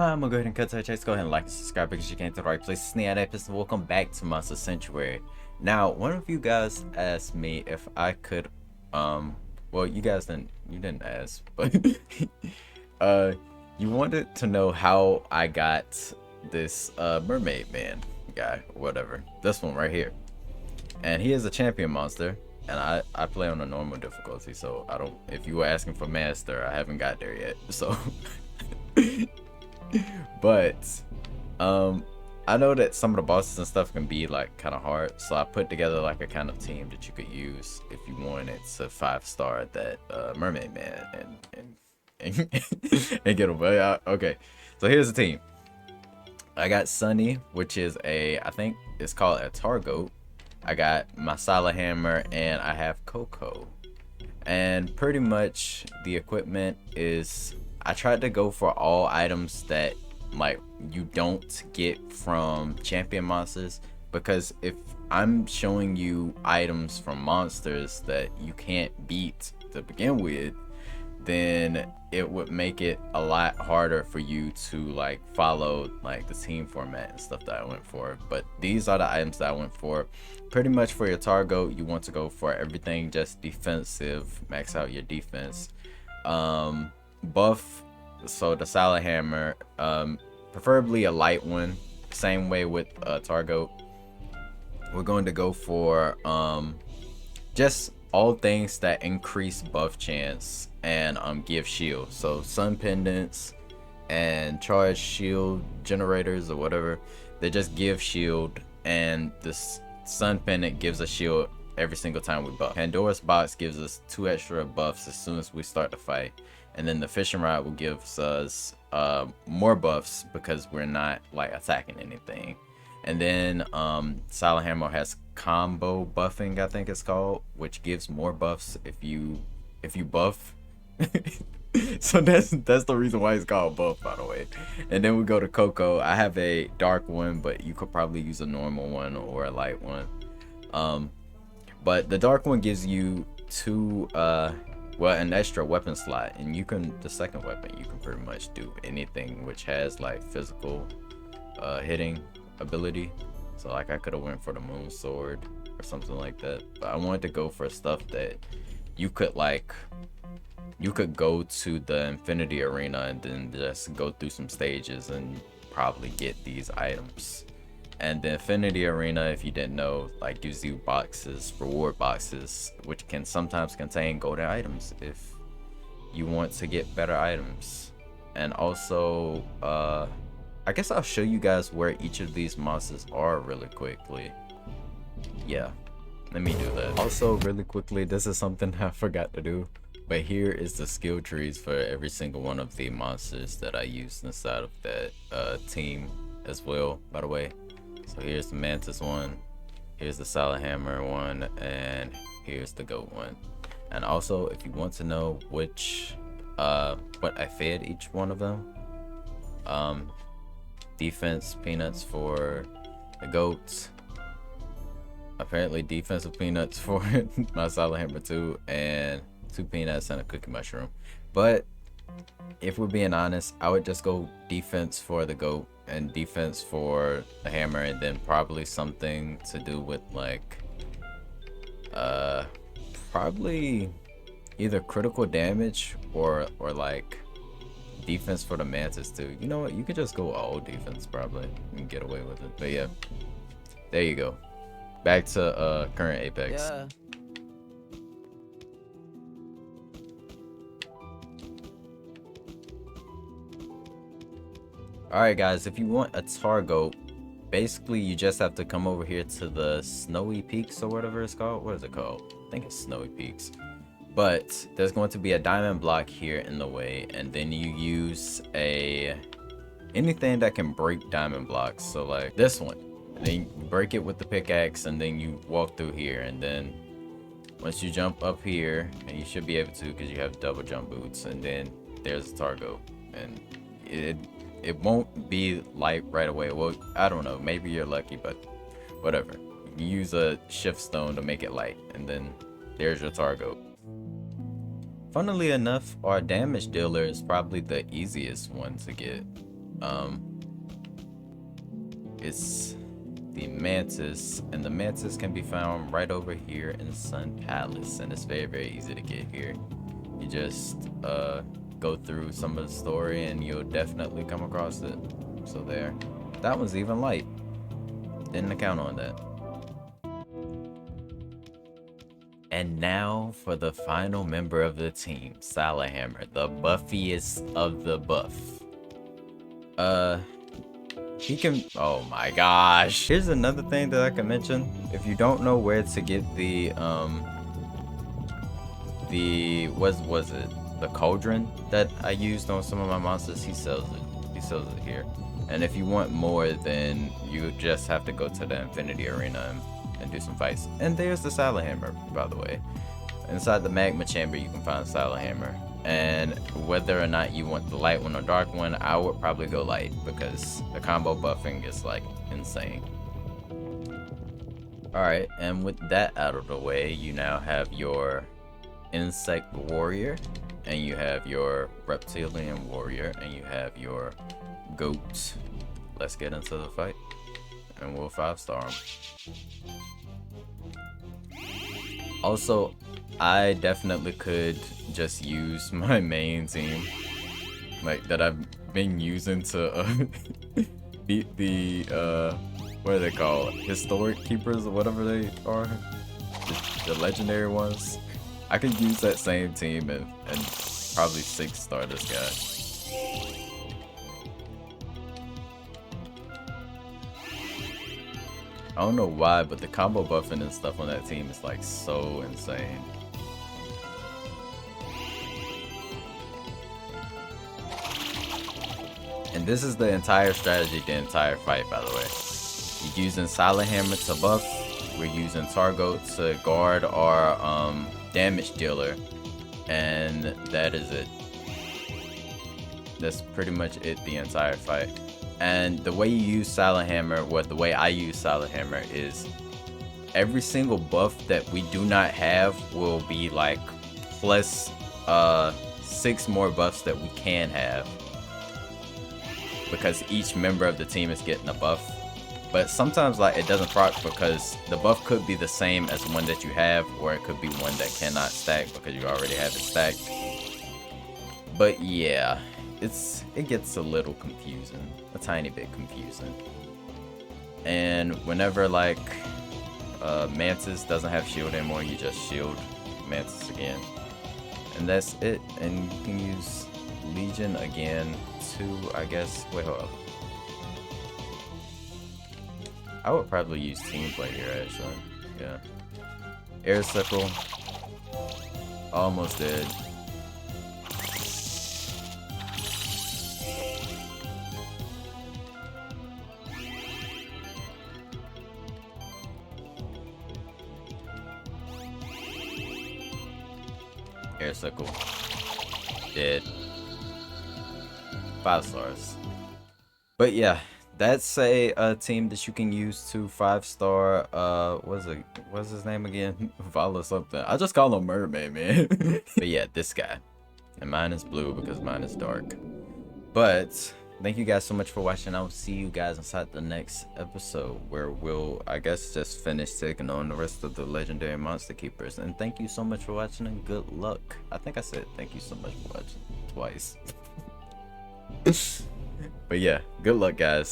I'm gonna go ahead and cut to the chase. Go ahead and like and subscribe because you came to the right place. Sneak episode. Welcome back to Monster Sanctuary. Now, one of you guys asked me if I could, well, you didn't ask, but uh, you wanted to know how I got this mermaid man guy, or whatever. This one right here, and he is a champion monster. And I play on a normal difficulty, so I don't. If you were asking for master, I haven't got there yet. So. But I know that some of the bosses and stuff can be like kind of hard, so I put together like a kind of team that you could use if you wanted to 5-star that mermaid man and get him. Okay, so here's the team. I got Sunny, which is I think it's called a Targo. I got my Masala Hammer, and I have Coco. And pretty much the equipment is, I tried to go for all items that like you don't get from champion monsters, because if I'm showing you items from monsters that you can't beat to begin with, then it would make it a lot harder for you to like follow like the team format and stuff that I went for. But these are the items that I went for. Pretty much for your Targo, you want to go for everything just defensive, max out your defense. Buff, so the Salad Hammer, preferably a light one. Same way with Targo. We're going to go for just all things that increase buff chance and give shield. So sun pendants and charge shield generators or whatever, they just give shield, and this sun pendant gives a shield every single time we buff. Pandora's box gives us 2 extra buffs as soon as we start the fight, and then the fishing rod will give us more buffs because we're not like attacking anything. And then Silent Hammer has combo buffing, I think it's called, which gives more buffs if you buff. So that's the reason why it's called buff, by the way. And then we go to Coco. I have a dark one, but you could probably use a normal one or a light one. But the dark one gives you an extra weapon slot, and the second weapon you can pretty much do anything which has like physical hitting ability. So like I could have went for the moon sword or something like that, but I wanted to go for stuff that you could go to the infinity arena and then just go through some stages and probably get these items. And the infinity arena, if you didn't know, like gives you boxes, reward boxes, which can sometimes contain golden items if you want to get better items. And also I guess I'll show you guys where each of these monsters are really quickly. Yeah, let me do that. Also, really quickly, this is something I forgot to do, but here is the skill trees for every single one of the monsters that I used inside of that team as well, by the way. So here's the Mantis one, here's the Solid Hammer one, and here's the Goat one. And also, if you want to know which what I fed each one of them, defense peanuts for the goats, apparently defensive peanuts for my Solid Hammer 2, and 2 peanuts and a cookie mushroom. But if we're being honest, I would just go defense for the goat and defense for the hammer, and then probably something to do with like probably either critical damage or like defense for the Mantis too. You know what, you could just go all defense probably and get away with it. But yeah, there you go. Back to current Apex. Yeah. Alright guys, if you want a Targo, basically you just have to come over here to the Snowy Peaks or whatever it's called. What is it called? I think it's Snowy Peaks. But there's going to be a diamond block here in the way, and then you use anything that can break diamond blocks. So like this one, and then you break it with the pickaxe, and then you walk through here, and then once you jump up here, and you should be able to because you have double jump boots, and then there's Targo, and it won't be light right away. Well, I don't know, maybe you're lucky, but whatever. You use a shift stone to make it light, and then there's your Targo. Funnily enough, our damage dealer is probably the easiest one to get. It's the Mantis, and the Mantis can be found right over here in Sun Palace, and it's very easy to get here. You just go through some of the story and you'll definitely come across it. So there. That one's even light. Didn't account on that. And now for the final member of the team, Salahammer, the buffiest of the buff. He can, oh my gosh. Here's another thing that I can mention. If you don't know where to get what was it? The cauldron that I used on some of my monsters, he sells it. He sells it here. And if you want more, then you just have to go to the Infinity Arena and do some fights. And there's the Salahammer, by the way. Inside the magma chamber, you can find Salahammer. And whether or not you want the light one or dark one, I would probably go light because the combo buffing is like insane. Alright, and with that out of the way, you now have your insect warrior, and you have your reptilian warrior, and you have your goat. Let's get into the fight, and we'll 5-star him. Also, I definitely could just use my main team, like that I've been using to beat the what are they called? Historic keepers or whatever they are, the legendary ones. I could use that same team and probably 6-star this guy. I don't know why, but the combo buffing and stuff on that team is like so insane. And this is the entire strategy, the entire fight, by the way. You're using Salahammer to buff. We're using Targo to guard our damage dealer. And that is it. That's pretty much it, the entire fight. And the way you use Salahammer, the way I use Salahammer is every single buff that we do not have will be like plus 6 more buffs that we can have, because each member of the team is getting a buff. But sometimes like it doesn't proc because the buff could be the same as one that you have, or it could be one that cannot stack because you already have it stacked. But yeah, it gets a little confusing, a tiny bit confusing. And whenever like Mantis doesn't have shield anymore, you just shield Mantis again, and that's it. And you can use Legion again to, I guess, wait, hold up. I would probably use team play here actually. Yeah. Air Sickle. Almost dead. Air Sickle. Dead. 5 stars. But yeah, that's a team that you can use to 5-star what's his name again? Vala something. I just call him Mermaid, man. But yeah, this guy. And mine is blue because mine is dark. But thank you guys so much for watching. I'll see you guys inside the next episode, where we'll, I guess, just finish taking on the rest of the legendary monster keepers. And thank you so much for watching, and good luck. I think I said thank you so much for watching twice. But yeah, good luck, guys.